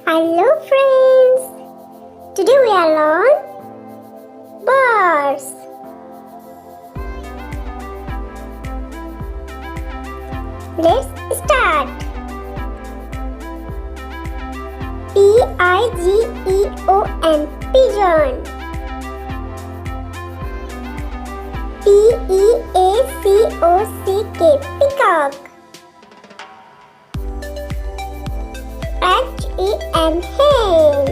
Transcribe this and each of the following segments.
Hello friends! Today we are on birds. Let's start. P-I-G-E-O-N Pigeon. P-E-A-C-O-C-K Peacock. H-E-N Hen.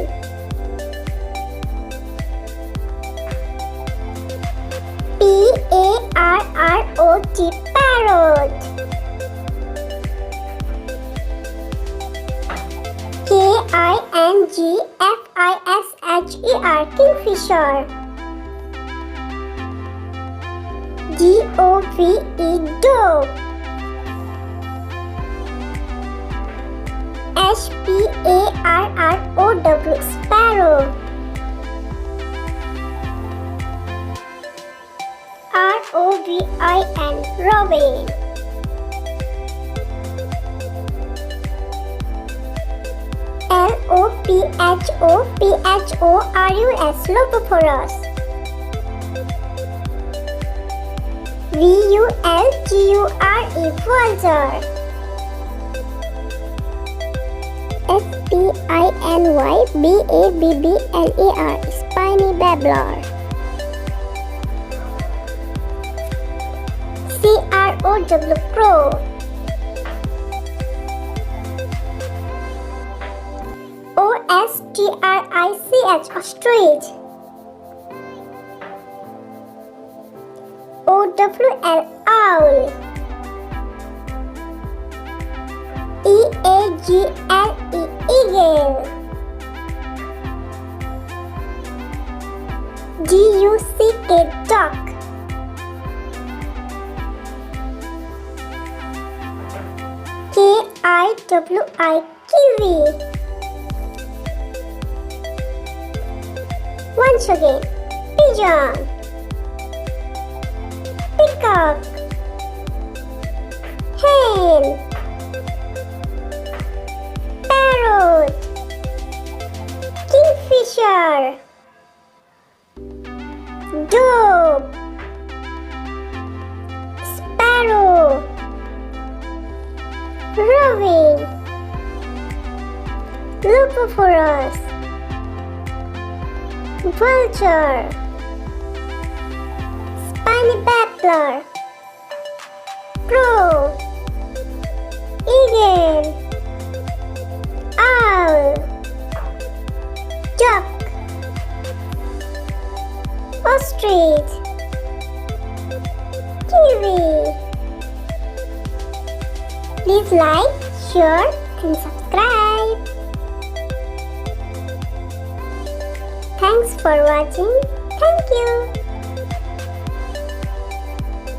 P-A-R-R-O-T Parrot. K-I-N-G-F-I-S-H-E-R Kingfisher. D-O-V-E Dove. S-P-A-R-R-O-W Sparrow. R-O-B-I-N Robin. L-O-P-H-O-P-H-O-R-U-S Lopophorus. V-U-L-G-U-R-E Vulture. S-P-I-N-Y-B-A-B-B-L-E-R Spiny Babbler. C-R-O-W Crow. O-S-T-R-I-C-H Ostrich. O-W-L Owl. E-A-G-L-E Eagle. D-U-C-K Duck. K-I-W-I Kiwi. Once again, Pigeon. Peacock. Hen. Parrot. Kingfisher. Dove. Sparrow. Robin. Lopophorus. Vulture. Spiny Babbler. Crow. Eagle. Owl. Duck. Ostrich. Kiwi. Please like, share and subscribe. Thanks for watching. Thank you.